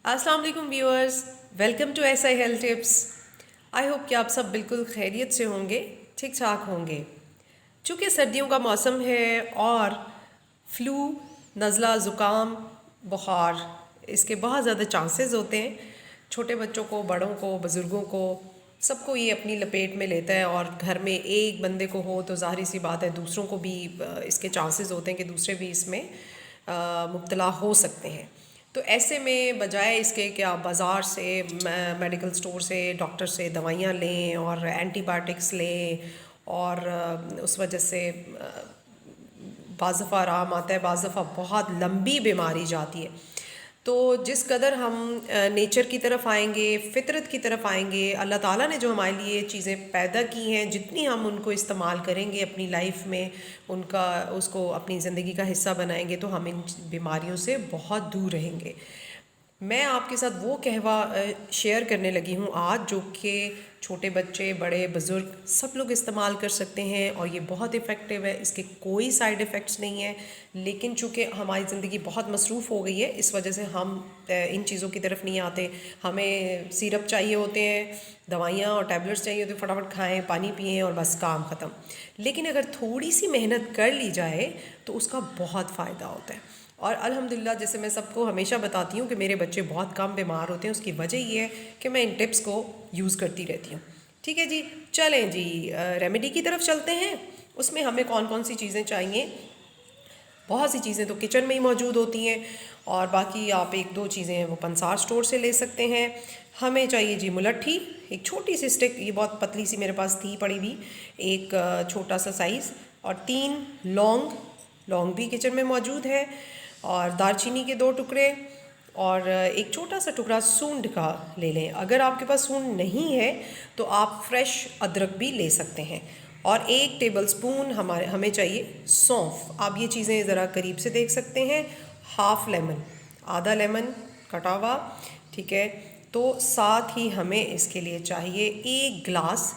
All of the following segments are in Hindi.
अस्सलाम वालेकुम viewers, welcome to SI health tips. I hope कि आप सब बिल्कुल खैरियत से होंगे, ठीक ठाक होंगे। चूँकि सर्दियों का मौसम है और फ्लू, नज़ला, ज़ुकाम, बुखार इसके बहुत ज़्यादा चांसेस होते हैं। छोटे बच्चों को, बड़ों को, बुज़ुर्गों को, सबको ये अपनी लपेट में लेता है और घर में एक बंदे को हो तो ज़ाहिर सी बात है दूसरों को भी इसके चांसेस होते हैं कि दूसरे भी इसमें मुब्तला हो सकते हैं। तो ऐसे में बजाय इसके कि आप बाज़ार से, मेडिकल स्टोर से, डॉक्टर से दवाइयाँ लें और एंटीबायोटिक्स लें और उस वजह से बाज़ दफ़ा आराम आता है, बाज़ दफ़ा बहुत लंबी बीमारी जाती है। तो जिस कदर हम नेचर की तरफ आएंगे, फ़ितरत की तरफ आएंगे, अल्लाह ताला ने जो हमारे लिए चीज़ें पैदा की हैं, जितनी हम उनको इस्तेमाल करेंगे अपनी लाइफ में, उनका उसको अपनी ज़िंदगी का हिस्सा बनाएंगे तो हम इन बीमारियों से बहुत दूर रहेंगे। मैं आपके साथ वो कहवा शेयर करने लगी हूँ आज, जो कि छोटे बच्चे, बड़े बुज़ुर्ग सब लोग इस्तेमाल कर सकते हैं और ये बहुत इफ़ेक्टिव है। इसके कोई साइड इफ़ेक्ट्स नहीं है, लेकिन चूँकि हमारी ज़िंदगी बहुत मसरूफ़ हो गई है, इस वजह से हम इन चीज़ों की तरफ नहीं आते। हमें सिरप चाहिए होते हैं, दवाइयाँ और टैबलेट्स चाहिए होते हैं, फटाफट खाएँ, पानी पिएँ और बस काम ख़त्म। लेकिन अगर थोड़ी सी मेहनत कर ली जाए तो उसका बहुत फ़ायदा होता है। और अल्हम्दुलिल्लाह, जैसे मैं सबको हमेशा बताती हूँ कि मेरे बच्चे बहुत कम बीमार होते हैं, उसकी वजह ये है कि मैं इन टिप्स को यूज़ करती रहती हूँ। ठीक है जी, चलें जी रेमेडी की तरफ चलते हैं। उसमें हमें कौन कौन सी चीज़ें चाहिए? बहुत सी चीज़ें तो किचन में ही मौजूद होती हैं और बाकी आप एक दो चीज़ें हैं वो पंसार स्टोर से ले सकते हैं। हमें चाहिए जी मुलट्ठी, एक छोटी सी स्टिक, ये बहुत पतली सी मेरे पास थी पड़ी हुई, एक छोटा सा साइज़, और 3 लौंग, लौंग भी किचन में मौजूद है, और दालचीनी के 2 टुकड़े, और एक छोटा सा टुकड़ा सूंड का ले लें। अगर आपके पास सूंड नहीं है तो आप फ्रेश अदरक भी ले सकते हैं, और 1 टेबलस्पून हमें चाहिए सौंफ। आप ये चीज़ें ज़रा करीब से देख सकते हैं। हाफ़ लेमन, आधा लेमन कटा हुआ, ठीक है। तो साथ ही हमें इसके लिए चाहिए 1 गिलास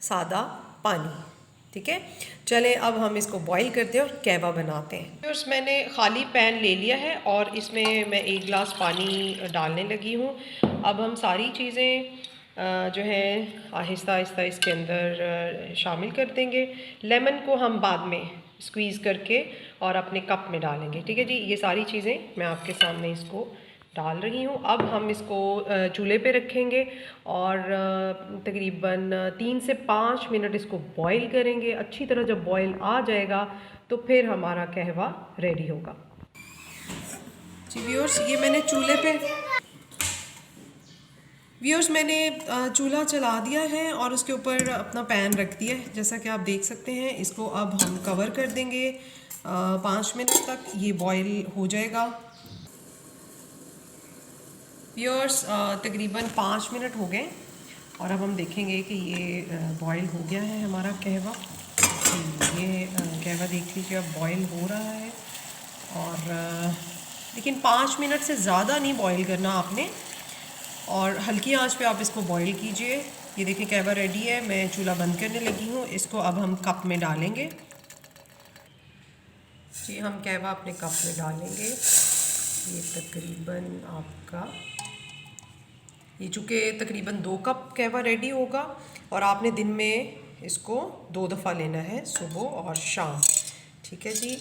सादा पानी, ठीक है। चलें अब हम इसको बॉईल करते हैं और कहवा बनाते हैं। फिर मैंने खाली पैन ले लिया है और इसमें मैं 1 गिलास पानी डालने लगी हूँ। अब हम सारी चीज़ें जो है आहिस्ता आहिस्ता इसके अंदर शामिल कर देंगे। लेमन को हम बाद में स्क्वीज़ करके और अपने कप में डालेंगे, ठीक है जी। ये सारी चीज़ें मैं आपके सामने इसको डाल रही हूँ। अब हम इसको चूल्हे पे रखेंगे और तकरीबन 3 से 5 मिनट इसको बॉईल करेंगे। अच्छी तरह जब बॉईल आ जाएगा तो फिर हमारा कहवा रेडी होगा जी। व्यूअर्स मैंने चूल्हा चला दिया है और उसके ऊपर अपना पैन रख दिया है, जैसा कि आप देख सकते हैं। इसको अब हम कवर कर देंगे 5 मिनट तक, ये बॉईल हो जाएगा। व्यूअर्स तकरीबन 5 मिनट हो गए और अब हम देखेंगे कि ये बॉईल हो गया है हमारा कहवा। ये कहवा देख लीजिए अब बॉईल हो रहा है, और लेकिन 5 मिनट से ज़्यादा नहीं बॉईल करना आपने, और हल्की आंच पे आप इसको बॉईल कीजिए। ये देखिए कहवा रेडी है, मैं चूल्हा बंद करने लगी हूँ। इसको अब हम कप में डालेंगे जी। हम कहवा अपने कप में डालेंगे। ये तकरीबन आपका, ये चूँकि तकरीबन 2 कप कहवा रेडी होगा, और आपने दिन में इसको 2 दफ़ा लेना है, सुबह और शाम, ठीक है जी।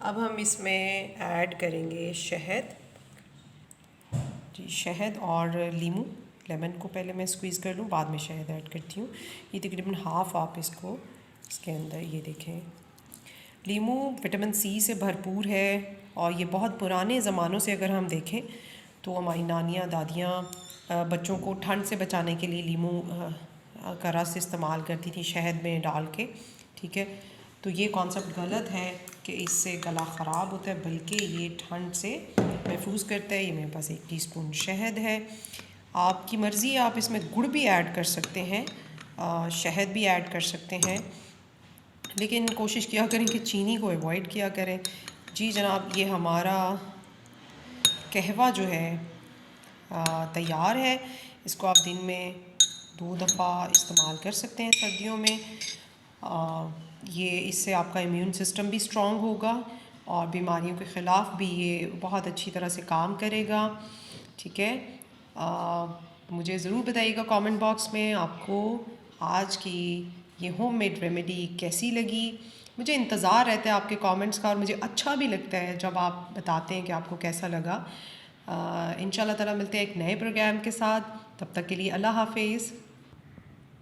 अब हम इसमें ऐड करेंगे शहद जी, शहद और लीमू। लेमन को पहले मैं स्क्वीज़ कर लूँ, बाद में शहद ऐड करती हूँ। ये तकरीबन हाफ़ आप इसको इसके अंदर, ये देखें, लीमू विटामिन सी से भरपूर है, और ये बहुत पुराने ज़मानों से अगर हम देखें तो हमारी नानियाँ, दादियाँ बच्चों को ठंड से बचाने के लिए लीमू का रस इस्तेमाल करती थी शहद में डाल के, ठीक है। तो ये कॉन्सेप्ट गलत है कि इससे गला ख़राब होता है, बल्कि ये ठंड से महफूज करता है। ये मेरे पास 1 टीस्पून शहद है। आपकी मर्ज़ी, आप इसमें गुड़ भी ऐड कर सकते हैं, शहद भी ऐड कर सकते हैं, लेकिन कोशिश किया करें कि चीनी को अवॉइड किया करें जी। जनाब, ये हमारा कहवा जो है तैयार है। इसको आप दिन में 2 दफ़ा इस्तेमाल कर सकते हैं सर्दियों में। ये इससे आपका इम्यून सिस्टम भी स्ट्रॉन्ग होगा और बीमारियों के ख़िलाफ़ भी ये बहुत अच्छी तरह से काम करेगा, ठीक है। मुझे ज़रूर बताइएगा कमेंट बॉक्स में आपको आज की ये होममेड रेमेडी कैसी लगी। मुझे इंतज़ार रहता है आपके कमेंट्स का, और मुझे अच्छा भी लगता है जब आप बताते हैं कि आपको कैसा लगा। इंशाल्लाह ताला मिलते हैं एक नए प्रोग्राम के साथ। तब तक के लिए अल्लाह हाफिज़।